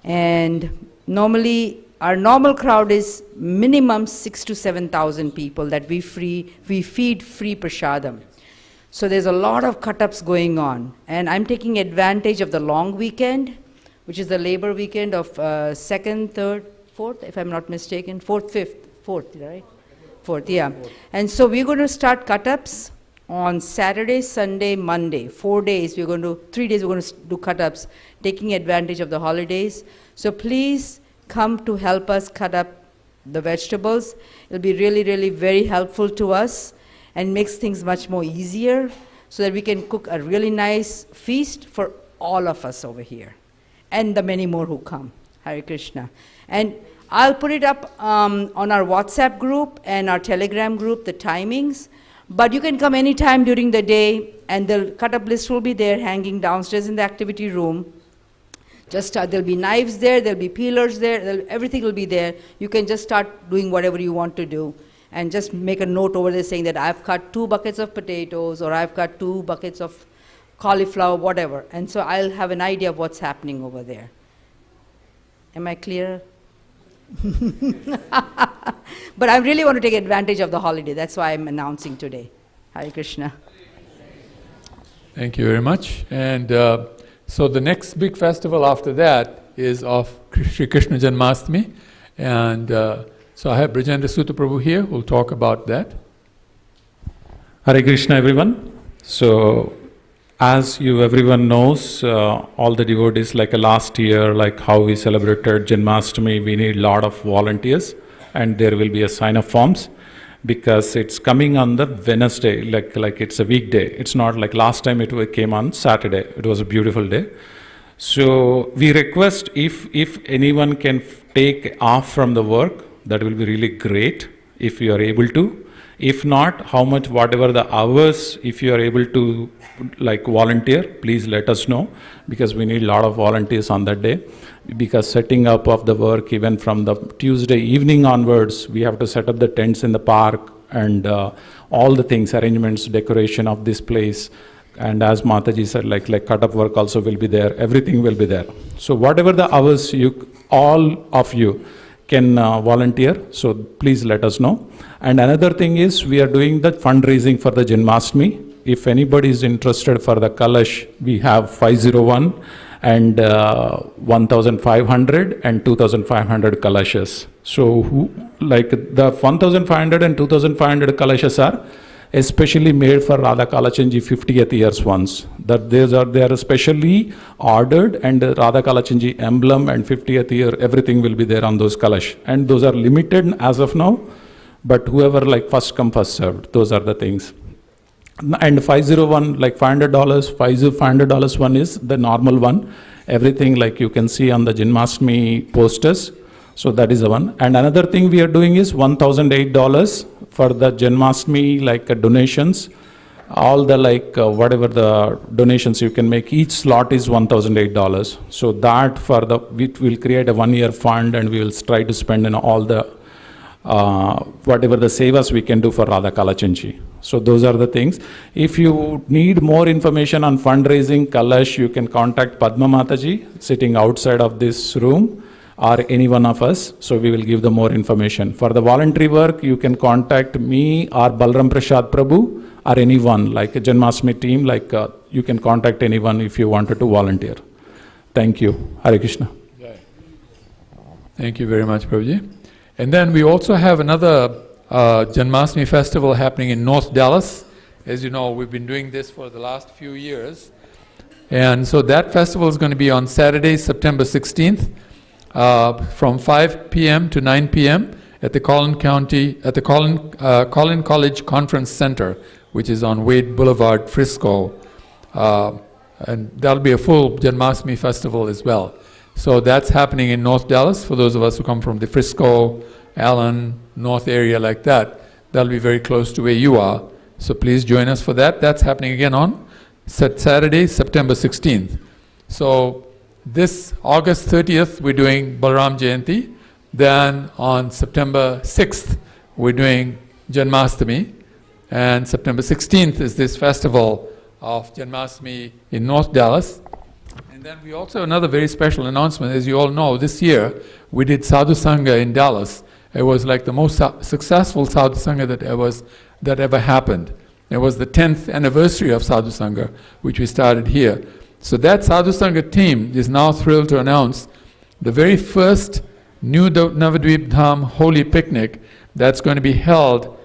and normally our normal crowd is minimum 6,000 to 7,000 people that we feed free prasadam. So there's a lot of cut-ups going on, and I'm taking advantage of the long weekend, which is the labor weekend of 2nd, 3rd, 4th, if I'm not mistaken, 4th, 5th, 4th, right? 4th, yeah. And so we're going to start cut-ups on Saturday, Sunday, Monday. 3 days we're going to do cut-ups, taking advantage of the holidays. So please come to help us cut up the vegetables. It'll be really, really very helpful to us and makes things much more easier so that we can cook a really nice feast for all of us over here and the many more who come. Hare Krishna. And I'll put it up on our WhatsApp group and our Telegram group, the timings. But you can come anytime during the day, and the cut-up list will be there hanging downstairs in the activity room. Just there'll be knives there, there'll be peelers there, everything will be there. You can just start doing whatever you want to do. And just make a note over there saying that I've cut 2 buckets of potatoes, or I've cut 2 buckets of cauliflower, whatever. And so I'll have an idea of what's happening over there. Am I clear? But I really want to take advantage of the holiday. That's why I'm announcing today. Hare Krishna. Thank you very much. And so the next big festival after that is of Sri Krishna Janmashtami. And so I have Brajendra Sutta Prabhu here who will talk about that. Hare Krishna, everyone. So as everyone knows, all the devotees, like last year, like how we celebrated Janmashtami, we need a lot of volunteers, and there will be a sign-up forms because it's coming on the Wednesday, like it's a weekday. It's not like last time it came on Saturday. It was a beautiful day. So we request if anyone can take off from the work, that will be really great if you are able to. If not, how much, whatever the hours, if you are able to like volunteer, please let us know, because we need a lot of volunteers on that day. Because setting up of the work, even from the Tuesday evening onwards, we have to set up the tents in the park and all the things, arrangements, decoration of this place. And as Mataji said, like cut-up work also will be there, everything will be there. So whatever the hours all of you can volunteer, so please let us know. And another thing is, we are doing the fundraising for the Janmashtami. If anybody is interested for the Kalash, we have 501 and 1,500 and 2,500 Kalashas. So like the 1,500 and 2,500 kalashas are especially made for Radha Kalachanji 50th years ones. That they are specially ordered, and the Radha Kalachanji emblem and 50th year, everything will be there on those kalash. And those are limited as of now, but whoever like first come first served, those are the things. And 501, like $500, $500 one is the normal one. Everything like you can see on the Janmashtami posters. So that is the one. And another thing we are doing is $1,008 for the Janmashtami like donations. All the like whatever the donations you can make, each slot is $1,008. So that for the, we will create a 1-year fund, and we will try to spend in all the whatever the sevas we can do for Radha Kalachanji. So those are the things. If you need more information on fundraising, Kalash, you can contact Padma Mataji sitting outside of this room, or any one of us, so we will give the more information. For the voluntary work, you can contact me or Balram Prasad Prabhu or anyone, like a Janmashtami team, like you can contact anyone if you wanted to volunteer. Thank you. Hare Krishna. Thank you very much, Prabhuji. And then we also have another Janmashtami festival happening in North Dallas. As you know, we've been doing this for the last few years. And so that festival is going to be on Saturday, September 16th. From 5 p.m. to 9 p.m. at the Collin College Conference Center, which is on Wade Boulevard, Frisco. And that'll be a full Janmashtami festival as well. So that's happening in North Dallas. For those of us who come from the Frisco, Allen, North area like that, that'll be very close to where you are. So please join us for that. That's happening again on Saturday, September 16th. So this August 30th, we're doing Balaram Jayanti. Then on September 6th, we're doing Janmashtami. And September 16th is this festival of Janmashtami in North Dallas. And then we also have another very special announcement. As you all know, this year we did Sadhu Sangha in Dallas. It was like the most successful Sadhu Sangha that ever happened. It was the 10th anniversary of Sadhu Sangha, which we started here. So that Sadhu Sangha team is now thrilled to announce the very first New Navadvip Dham Holy Picnic that's going to be held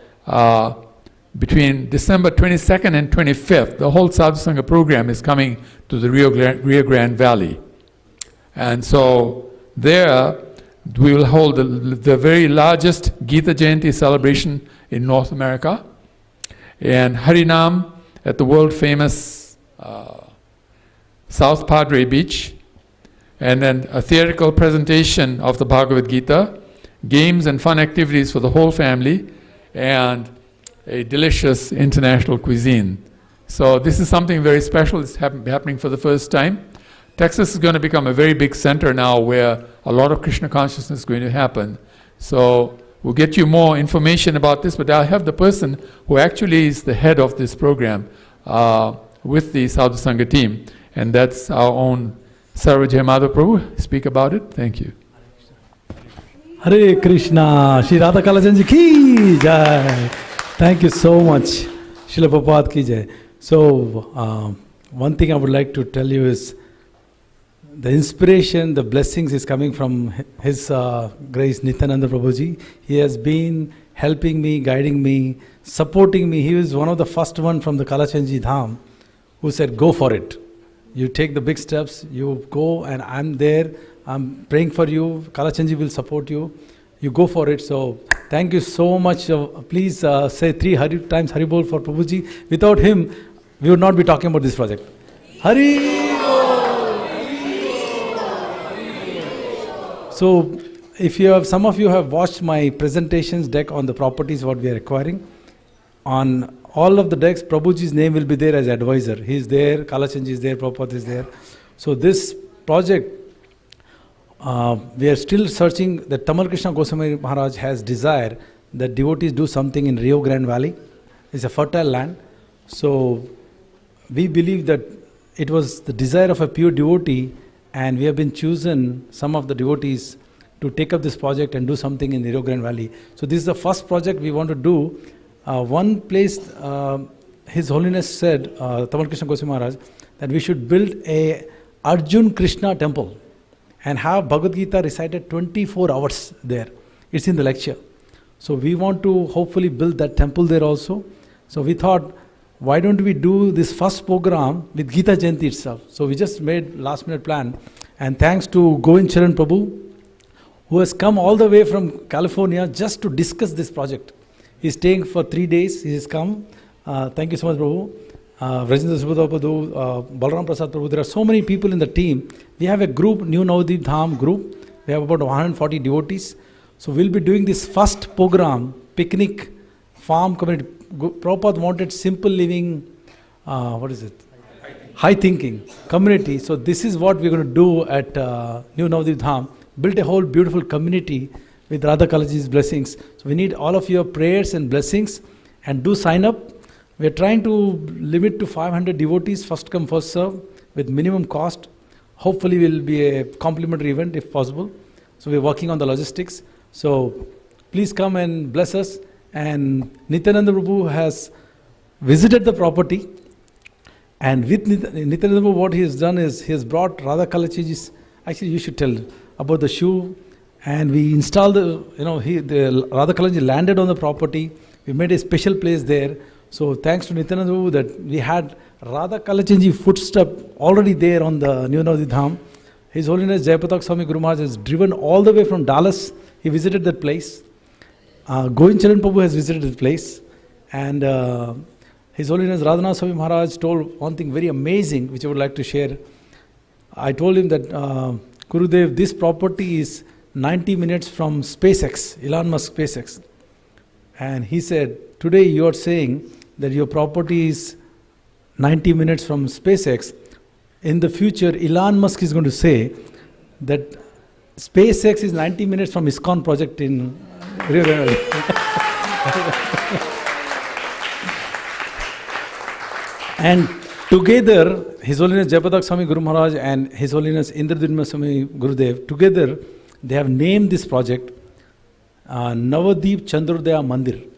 between December 22nd and 25th. The whole Sadhu Sangha program is coming to the Rio Grande Valley. And so there we will hold the very largest Gita Jayanti celebration in North America, and Harinam at the world famous South Padre Beach, and then a theatrical presentation of the Bhagavad Gita, games and fun activities for the whole family, and a delicious international cuisine. So this is something very special. It's happening for the first time. Texas is going to become a very big center now where a lot of Krishna consciousness is going to happen. So we'll get you more information about this, but I'll have the person who actually is the head of this program with the Sadhu Sangha team, and that's our own Sarvajay Madhav Prabhu. Speak about it. Thank you. Hare Krishna, Shri Radha Kalachanji ki jai. Thank you so much, Srila Prabhupada ki jai. So, one thing I would like to tell you is the inspiration, the blessings is coming from His Grace Nityananda Prabhuji. He has been helping me, guiding me, supporting me. He was one of the first one from the Kalachanji Dham who said, go for it. You take the big steps, you go, and I'm there. I'm praying for you. Kalachanji will support you. You go for it. So thank you so much. Please say 3 times Haribol for Prabhuji. Without him, we would not be talking about this project. Hari. So if you have, some of you have watched my presentations deck on the properties what we are acquiring. On all of the decks, Prabhuji's name will be there as advisor. He is there, Kalachanji is there, Prabhupada is there. So this project, we are still searching. That Tamal Krishna Goswami Maharaj has desire that devotees do something in Rio Grande Valley. It's a fertile land. So we believe that it was the desire of a pure devotee, and we have been chosen, some of the devotees, to take up this project and do something in the Rio Grande Valley. So this is the first project we want to do. One place, His Holiness said, Tamal Krishna Goswami Maharaj, that we should build a Arjun Krishna temple and have Bhagavad Gita recited 24 hours there. It's in the lecture. So we want to hopefully build that temple there also. So we thought, why don't we do this first program with Gita Jayanti itself? So we just made last minute plan. And thanks to Govind Charan Prabhu, who has come all the way from California just to discuss this project. He's staying for 3 days. He has come. Thank you so much, Prabhu. Vrajendra Subhadra Prabhu, Balaram Prasad Prabhu. There are so many people in the team. We have a group, New Navadip Dham group. We have about 140 devotees. So we'll be doing this first program, picnic, farm community. Prabhupada wanted simple living, high thinking, community. So this is what we're going to do at New Navadip Dham. Build a whole beautiful community with Radha Kalaji's blessings. So we need all of your prayers and blessings, and do sign up. We are trying to limit to 500 devotees, first come, first serve, with minimum cost. Hopefully will be a complimentary event if possible. So we're working on the logistics. So please come and bless us. And Nityananda Prabhu has visited the property. And with Nityananda Prabhu, what he has done is he has brought Radha Kalachi's, actually you should tell about the shoe. And we installed the Radha Kalaji landed on the property. We made a special place there. So thanks to Nityananda Prabhu that we had Radha Kalachanji footstep already there on the New Navadip Dham. His Holiness Jayapatak Swami Guru Maharaj has driven all the way from Dallas. He visited that place. Govind Charan Prabhu has visited the place. And His Holiness Radhanath Swami Maharaj told one thing very amazing which I would like to share. I told him that Gurudev, this property is 90 minutes from SpaceX, Elon Musk SpaceX. And he said, today you are saying that your property is 90 minutes from SpaceX. In the future, Elon Musk is going to say that SpaceX is 90 minutes from ISKCON project in Rio Grande. And together, His Holiness Jayapatak Swami Guru Maharaj and His Holiness Indradinma Swami Gurudev, together they have named this project Navadip Chandrodaya Mandir.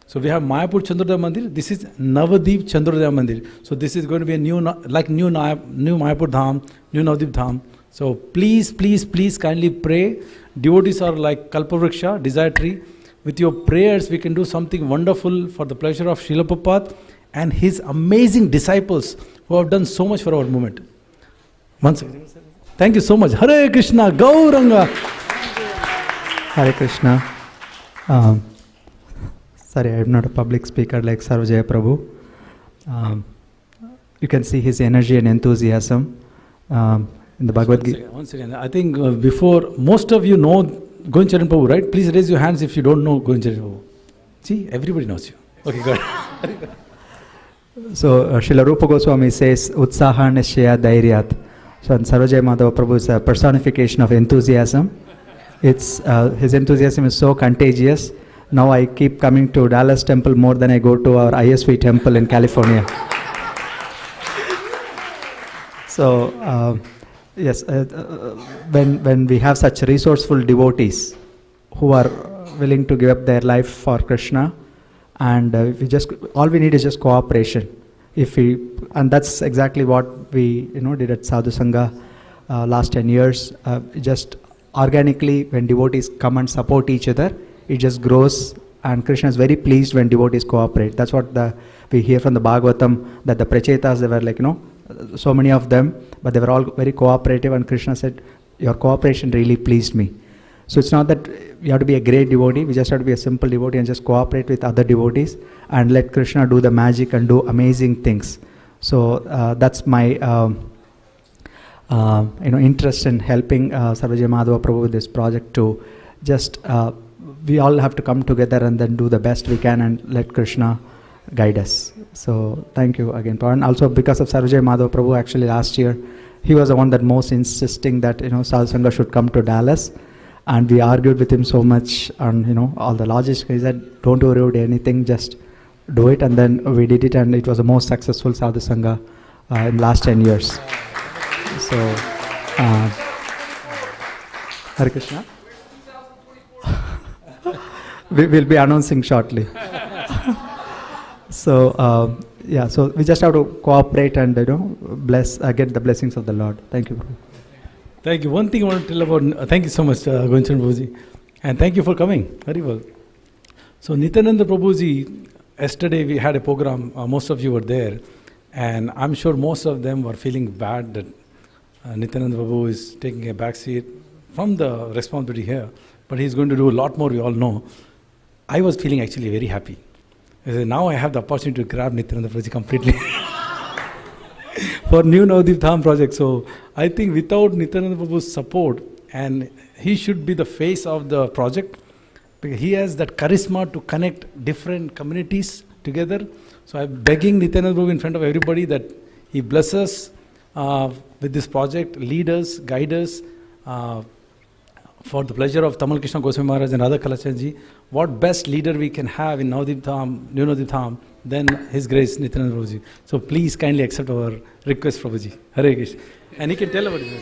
So we have Mayapur Chandrodaya Mandir. This is Navadip Chandrodaya Mandir. So this is going to be a new Mayapur Dham, new Navadip Dham. So please, please, please kindly pray. Devotees are like Kalpavriksha, desire tree. With your prayers, we can do something wonderful for the pleasure of Srila Prabhupada and his amazing disciples who have done so much for our movement. Once again. Thank you so much. Hare Krishna, Gauranga. Hare Krishna. Sorry, I'm not a public speaker like Sarvajaya Prabhu. You can see his energy and enthusiasm in the Bhagavad Gita. Once again, I think before, most of you know Govind Charan Prabhu, right? Please raise your hands if you don't know Govind Charan Prabhu. See, everybody knows you. Okay, good. So, Srila Rupa Goswami says, Utsaha Nishya Dhairyat. So, Sarvajaya Madhava Prabhu is a personification of enthusiasm. His enthusiasm is so contagious. Now I keep coming to Dallas Temple more than I go to our ISV temple in California. So, yes, when we have such resourceful devotees who are willing to give up their life for Krishna, and all we need is just cooperation. And that's exactly what we did at Sadhu Sangha last 10 years. Just organically, when devotees come and support each other, it just grows, and Krishna is very pleased when devotees cooperate. That's what we hear from the Bhagavatam, that the Prachetas, they were like, so many of them, but they were all very cooperative, and Krishna said, your cooperation really pleased me. So it's not that we have to be a great devotee, we just have to be a simple devotee and just cooperate with other devotees and let Krishna do the magic and do amazing things. So that's my interest in helping Sarvajaya Madhava Prabhu with this project to just, we all have to come together and then do the best we can and let Krishna guide us. So thank you again, Prabhu. And also because of Sarvajaya Madhava Prabhu, actually last year, he was the one that most insisting that Sadhu Sangha should come to Dallas. And we argued with him so much on all the logistics. He said, don't worry about anything, just do it. And then we did it, and it was the most successful Sadhu Sangha in the last 10 years. So, Hare Krishna. We will be announcing shortly. So, so we just have to cooperate and bless, get the blessings of the Lord. Thank you. Thank you. One thing I want to tell about, thank you so much, Govind Charan Prabhuji. And thank you for coming. Very well. So Nityananda Prabhuji, yesterday we had a program, most of you were there, and I'm sure most of them were feeling bad that Nityananda Prabhu is taking a back seat from the responsibility here, but he's going to do a lot more, we all know. I was feeling actually very happy. I said, now I have the opportunity to grab Nityananda Prabhuji completely for new Navadip Dham project. So I think without Nityananda Prabhu's support, and he should be the face of the project, because he has that charisma to connect different communities together. So I'm begging Nityananda Prabhu in front of everybody that he bless us with this project, lead us, guide us, for the pleasure of Tamal Krishna Goswami Maharaj and Radha Kalachandji. What best leader we can have in Navadip Dham, New Navadip Dham, than His Grace Nityananda Prabhuji. So please kindly accept our request, Prabhuji. Hare Krishna. And he can tell about it.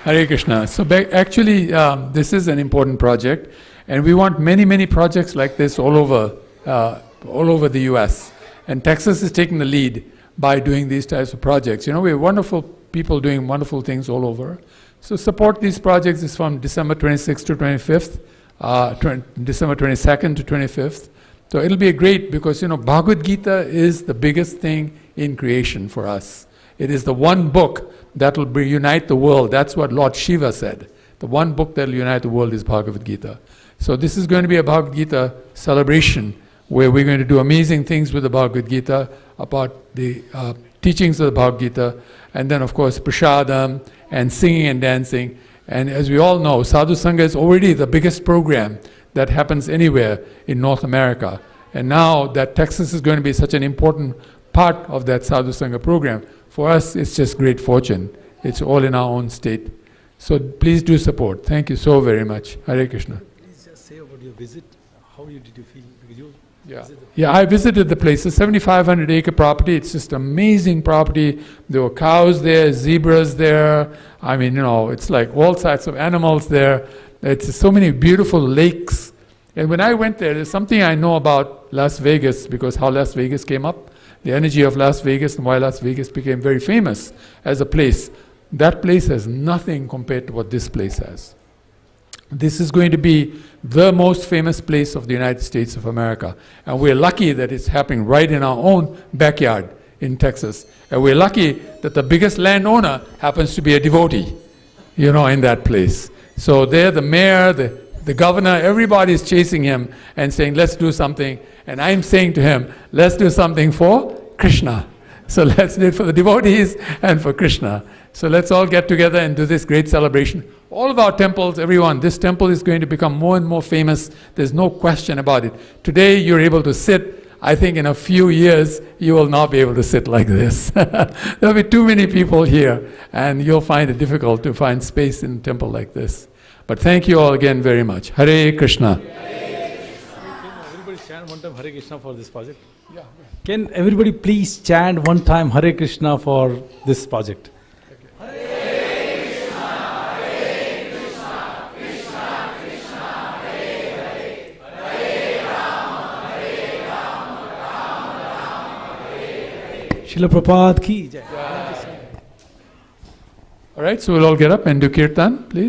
Hare Krishna. So actually, this is an important project, and we want many, many projects like this all over the U.S. And Texas is taking the lead by doing these types of projects. You know, we have wonderful people doing wonderful things all over. So support these projects. Is from December 26th to 25th, December 22nd to 25th. So it'll be great because, you know, Bhagavad Gita is the biggest thing in creation for us. It is the one book that will unite the world. That's what Lord Shiva said. The one book that will unite the world is Bhagavad Gita. So this is going to be a Bhagavad Gita celebration where we're going to do amazing things with the Bhagavad Gita, about the teachings of the Bhagavad Gita, and then of course prasadam and singing and dancing. And as we all know, Sadhu Sangha is already the biggest program that happens anywhere in North America. And now that Texas is going to be such an important part of that Sadhu Sangha program, for us it's just great fortune. It's all in our own state. So please do support. Thank you so very much. Hare Krishna. Please just say about your visit. How did you feel? Because you Yeah, I visited the place. It's a 7,500 acre property. It's just amazing property. There were cows there, zebras there. I mean, you know, it's like all sorts of animals there. It's so many beautiful lakes. And when I went there, there's something I know about Las Vegas, because how Las Vegas came up, the energy of Las Vegas, and why Las Vegas became very famous as a place. That place has nothing compared to what this place has. This is going to be the most famous place of the United States of America. And we're lucky that it's happening right in our own backyard in Texas. And we're lucky that the biggest landowner happens to be a devotee, you know, in that place. So there, the mayor, the governor, everybody's chasing him and saying, let's do something. And I'm saying to him, let's do something for Krishna. So let's do it for the devotees and for Krishna. So let's all get together and do this great celebration. All of our temples, everyone, this temple is going to become more and more famous. There's no question about it. Today you're able to sit. I think in a few years you will not be able to sit like this. There'll be too many people here, and you'll find it difficult to find space in a temple like this. But thank you all again very much. Hare Krishna. Can everybody chant one time Hare Krishna for this project? Yeah. Can everybody please chant one time Hare Krishna for this project? Srila Prabhupada ki jai. All right, so we'll all get up and do kirtan, please.